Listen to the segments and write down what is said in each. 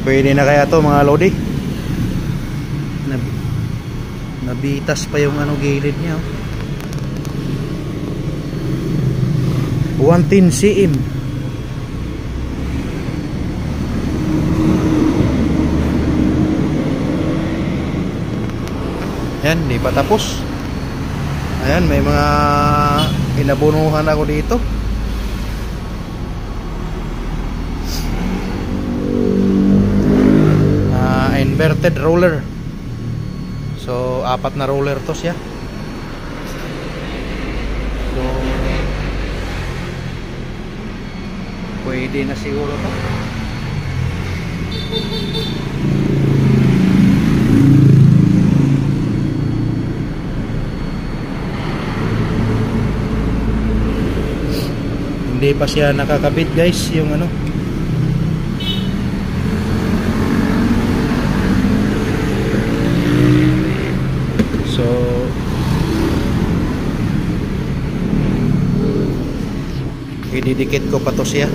Pwede na kaya to mga lodi. Nabitas pa yung ano gilid niya. 110 cm. Yan, di pa tapos. Ayan, may mga inabunuhan ako dito. Inverted roller. So, 4 na roller to siya. So, pwede na siguro to. Hindi pa siya nakakabit guys, yung ano. So ididikit ko pa to siya.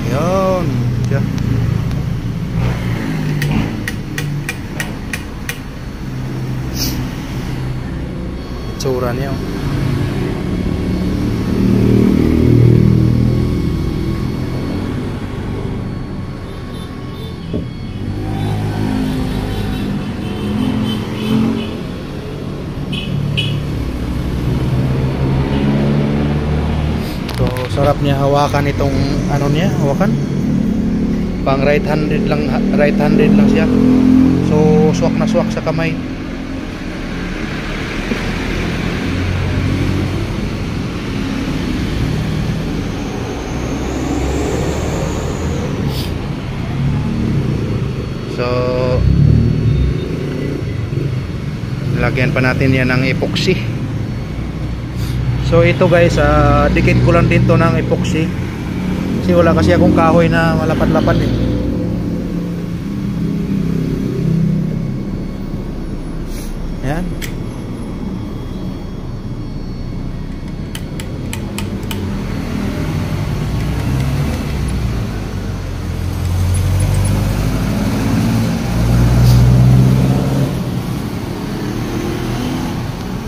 Yan siya. Itsura niya. Sarap niya hawakan itong ano niya, hawakan. Pang right handed lang siya. So swak na swak sa kamay. So lagyan pa natin yan ng epoxy. So ito guys, dikit ko lang din to ng epoxy. Kasi wala kasi akong kahoy na malapad-lapad eh. Ayan.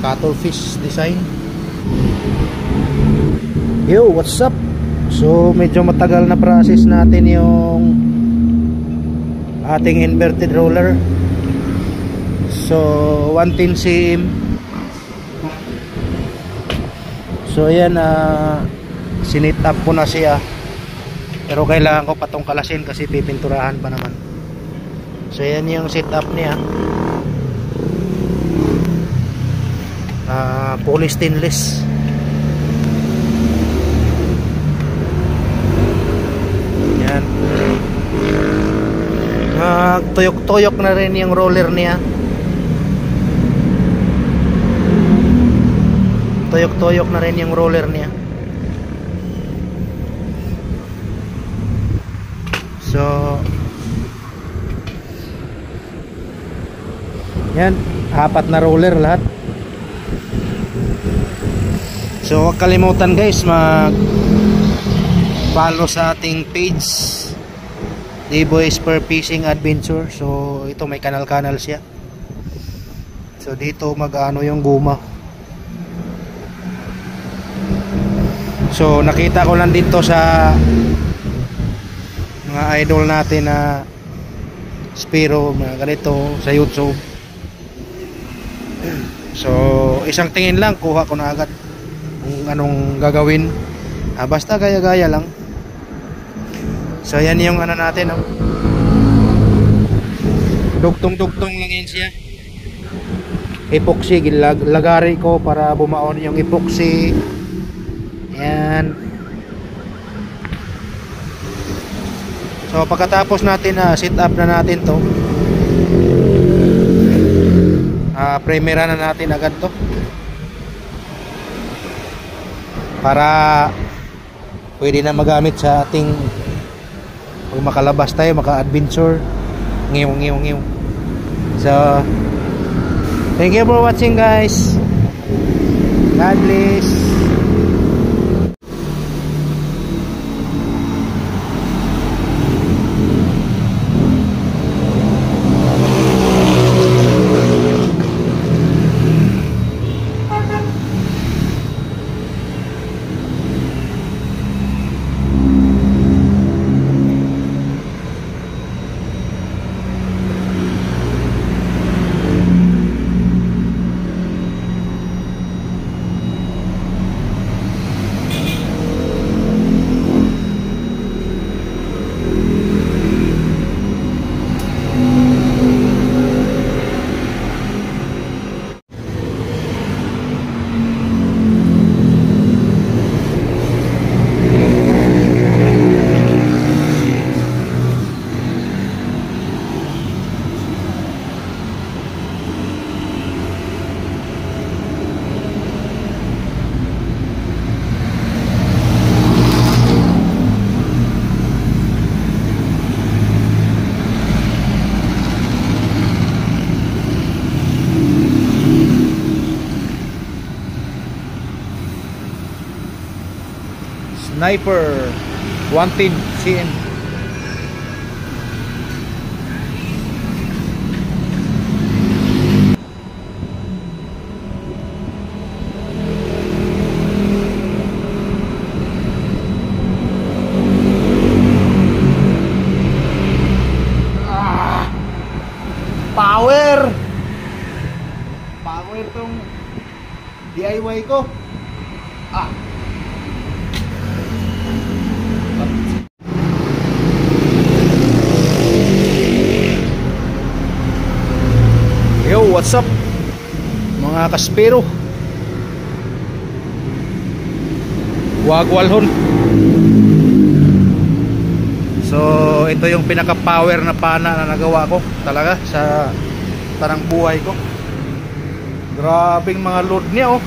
Cuttlefish design. Yo, what's up? So medyo matagal na process natin yung ating inverted roller. So 110 cm. So ayan, sinit up ko na siya. Pero kailangan ko patong kalasin kasi pipinturahan pa naman. So ayan yung sit up niya. Poly stainless. Yan. Tuyok-tuyok na rin yung roller niya. Tuyok-tuyok na rin yung roller niya. So yan, 4 na roller lahat. So huwag kalimutan guys, mag-follow sa ating page, D-Boy Spear Fishing Adventure. So ito may kanal-kanal siya. So dito mag-ano yung guma. So nakita ko lang dito sa mga idol natin na Spiro, mga ganito sa YouTube. So isang tingin lang kuha ko na agad kung anong gagawin. Basta gaya-gaya lang. So yan yung ano natin, oh. Dugtong-dugtong lang yan siya. Epoxy, lagari ko para bumaon yung epoxy. Yan. So pagkatapos natin sit up na natin to, primera na natin agad to para pwede na magamit sa ating pag makalabas tayo, maka-adventure. Ngiw. So thank you for watching guys. God bless. Sniper 110 CM. Power tong DIY ko. Yo, what's up mga kaspero? Wagwalhon. So ito yung pinaka power na pana na nagawa ko talaga sa parang buhay ko. Grabing mga load niya oh.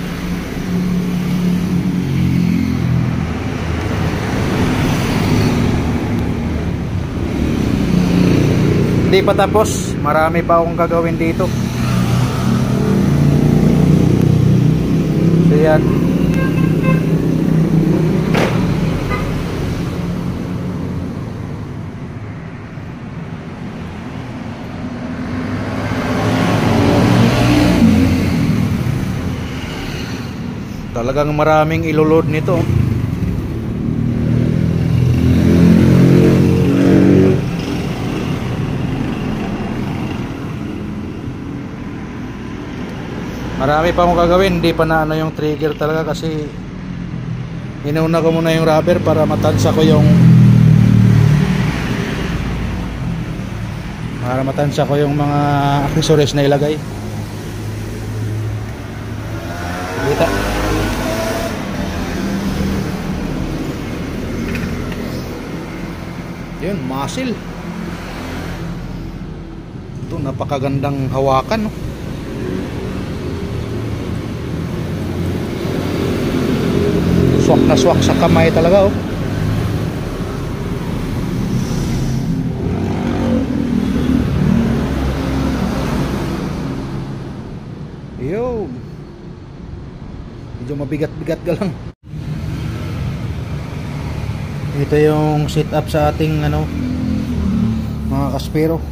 Hindi pa tapos, marami pa akong gagawin dito. So yan. Talagang maraming iloload nito. Marami pa akong gagawin, hindi pa na ano yung trigger talaga kasi inauna ko muna yung rubber para matansa ko yung mga accessories na ilagay. Kita. Yun, muscle. Ito, napakagandang hawakan, no? Swak na swak sa kamay talaga, oh. Yo. Medyo mabigat-bigat ka lang. Ito yung setup sa ating ano, mga kaspero.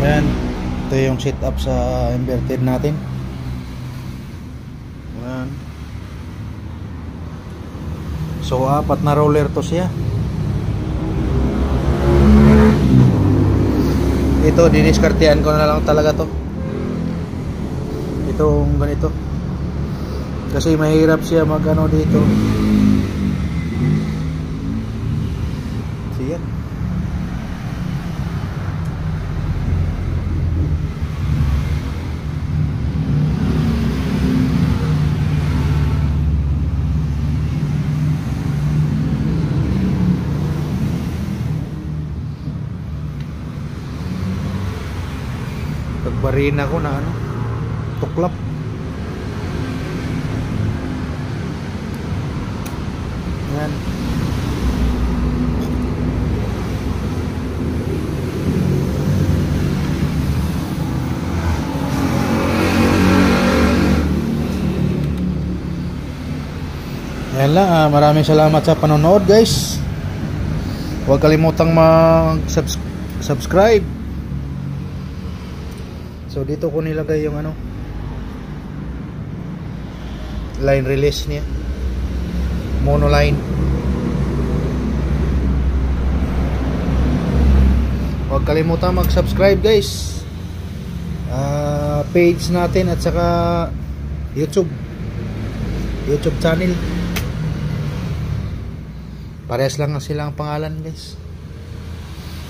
Ayan. Ito yung setup sa inverted natin. Ayan. So 4 na roller to siya. Ito diniskartehan ko na lang talaga to. Itong ganito. Kasi mahirap siya mag-ano dito. Siya. Pagbarina ko na ano, tuklap. Yan. Yan lang, maraming salamat sa panonood guys. Huwag kalimutang mag-subscribe. So dito ko nilagay yung ano, line release niya, monoline. Huwag kalimutan mag-subscribe guys, page natin at saka YouTube channel. Parehas lang silang pangalan guys.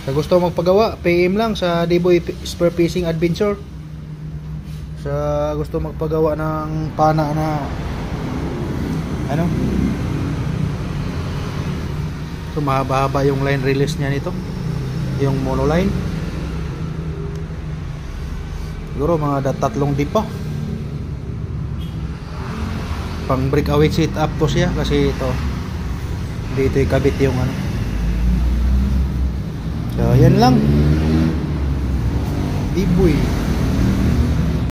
Sa gusto magpagawa, PM lang sa D-Boy Spear Fishing Adventure. Sa gusto magpagawa ng pana na ano, so mahaba-haba yung line release niya nito, yung monoline. Siguro mga 3 di pa. Pang breakaway set up to siya kasi ito dito ikabit yung ano. So yan lang, D-Boy.